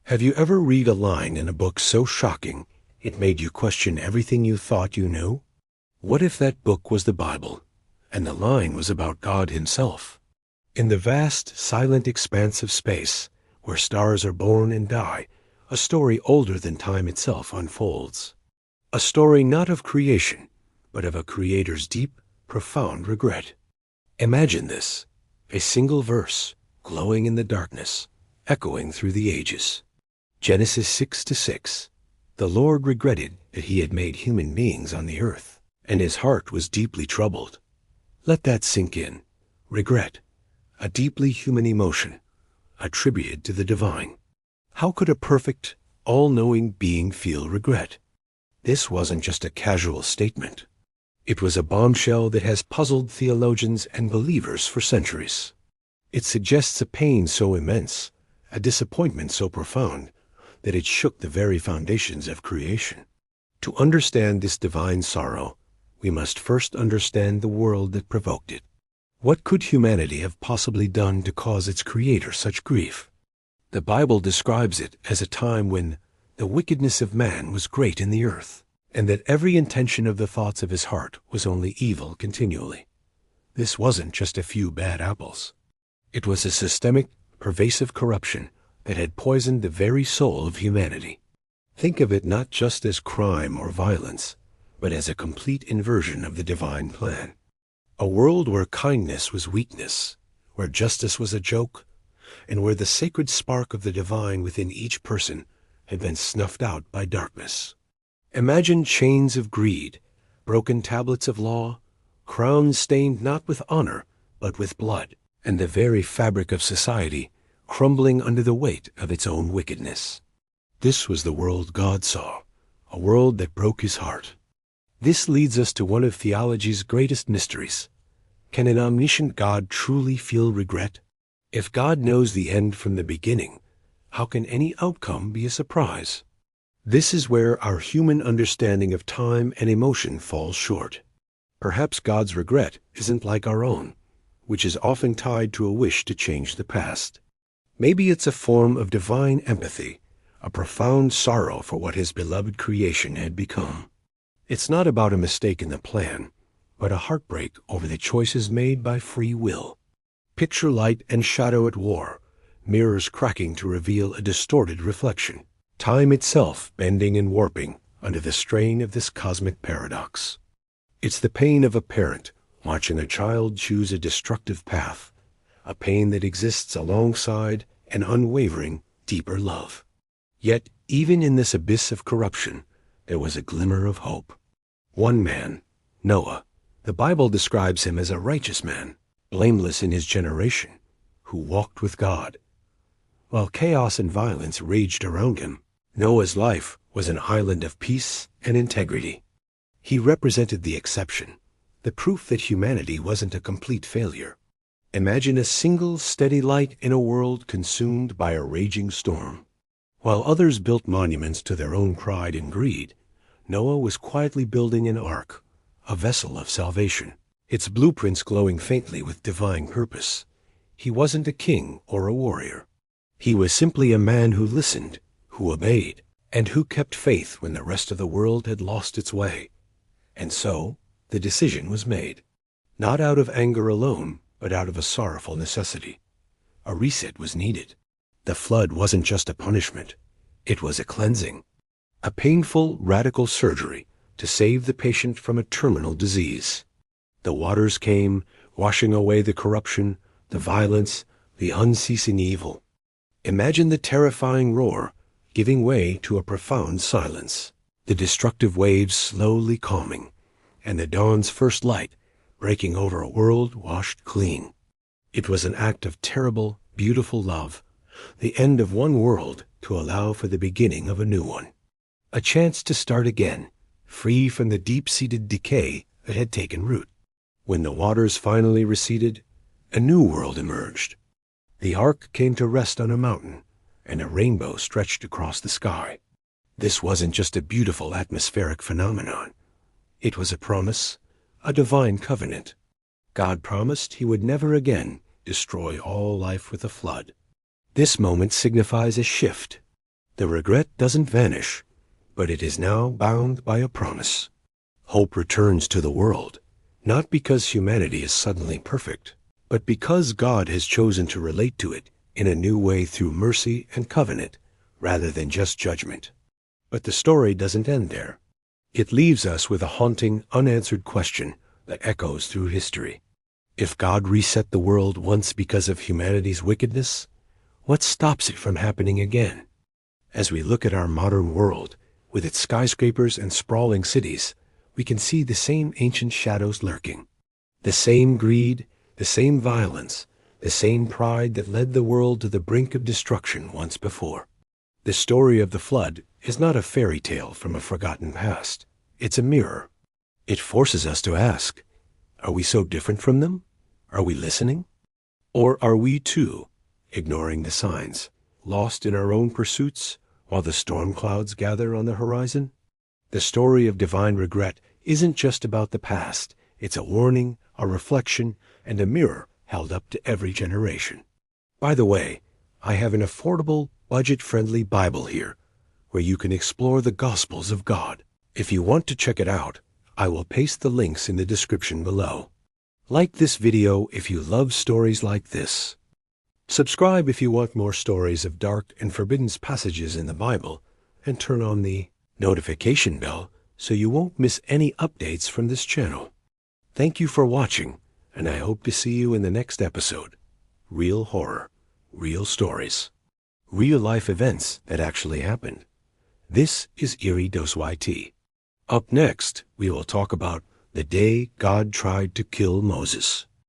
Have you ever read a line in a book so shocking it made you question everything you thought you knew? What if that book was the Bible, and the line was about God himself? In the vast, silent expanse of space, where stars are born and die, a story older than time itself unfolds. A story not of creation, but of a creator's deep, profound regret. Imagine this, a single verse, glowing in the darkness, echoing through the ages. Genesis 6:6. The Lord regretted that he had made human beings on the earth, and his heart was deeply troubled. Let that sink in. Regret, a deeply human emotion, attributed to the divine. How could a perfect, all-knowing being feel regret? This wasn't just a casual statement. It was a bombshell that has puzzled theologians and believers for centuries. It suggests a pain so immense, a disappointment so profound, that it shook the very foundations of creation. To understand this divine sorrow, we must first understand the world that provoked it. What could humanity have possibly done to cause its creator such grief? The Bible describes it as a time when the wickedness of man was great in the earth, and that every intention of the thoughts of his heart was only evil continually. This wasn't just a few bad apples. It was a systemic, pervasive corruption that had poisoned the very soul of humanity. Think of it not just as crime or violence, but as a complete inversion of the divine plan. A world where kindness was weakness, where justice was a joke, and where the sacred spark of the divine within each person had been snuffed out by darkness. Imagine chains of greed, broken tablets of law, crowns stained not with honor, but with blood, and the very fabric of society crumbling under the weight of its own wickedness. This was the world God saw, a world that broke his heart. This leads us to one of theology's greatest mysteries. Can an omniscient God truly feel regret? If God knows the end from the beginning, how can any outcome be a surprise? This is where our human understanding of time and emotion falls short. Perhaps God's regret isn't like our own, which is often tied to a wish to change the past. Maybe it's a form of divine empathy, a profound sorrow for what his beloved creation had become. It's not about a mistake in the plan, but a heartbreak over the choices made by free will. Picture light and shadow at war, mirrors cracking to reveal a distorted reflection, time itself bending and warping under the strain of this cosmic paradox. It's the pain of a parent watching a child choose a destructive path, a pain that exists alongside an unwavering, deeper love. Yet, even in this abyss of corruption, there was a glimmer of hope. One man, Noah, the Bible describes him as a righteous man, blameless in his generation, who walked with God. While chaos and violence raged around him, Noah's life was an island of peace and integrity. He represented the exception, the proof that humanity wasn't a complete failure. Imagine a single steady light in a world consumed by a raging storm. While others built monuments to their own pride and greed, Noah was quietly building an ark, a vessel of salvation, its blueprints glowing faintly with divine purpose. He wasn't a king or a warrior. He was simply a man who listened, who obeyed, and who kept faith when the rest of the world had lost its way. And so, the decision was made, not out of anger alone, but out of a sorrowful necessity. A reset was needed. The flood wasn't just a punishment. It was a cleansing, a painful, radical surgery to save the patient from a terminal disease. The waters came, washing away the corruption, the violence, the unceasing evil. Imagine the terrifying roar giving way to a profound silence, the destructive waves slowly calming, and the dawn's first light breaking over a world washed clean. It was an act of terrible, beautiful love, the end of one world to allow for the beginning of a new one. A chance to start again, free from the deep-seated decay that had taken root. When the waters finally receded, a new world emerged. The ark came to rest on a mountain, and a rainbow stretched across the sky. This wasn't just a beautiful atmospheric phenomenon. It was a promise, a divine covenant. God promised he would never again destroy all life with a flood. This moment signifies a shift, The regret doesn't vanish, but it is now bound by a promise. Hope returns to the world, not because humanity is suddenly perfect, but because God has chosen to relate to it in a new way through mercy and covenant, rather than just judgment. But the story doesn't end there. It leaves us with a haunting, unanswered question that echoes through history. If God reset the world once because of humanity's wickedness, what stops it from happening again? As we look at our modern world, with its skyscrapers and sprawling cities, we can see the same ancient shadows lurking. The same greed, the same violence, the same pride that led the world to the brink of destruction once before. The story of the flood is not a fairy tale from a forgotten past. It's a mirror. It forces us to ask, are we so different from them? Are we listening? Or are we too ignoring the signs, lost in our own pursuits while the storm clouds gather on the horizon? The story of divine regret isn't just about the past. It's a warning, a reflection, and a mirror held up to every generation. By the way, I have an affordable, budget-friendly Bible here, where you can explore the Gospels of God. If you want to check it out, I will paste the links in the description below. Like this video if you love stories like this. Subscribe if you want more stories of dark and forbidden passages in the Bible, and turn on the notification bell so you won't miss any updates from this channel. Thank you for watching, and I hope to see you in the next episode. Real horror, real stories, real life events that actually happened. This is EerieDoseYT. Up next, we will talk about the day God tried to kill Moses.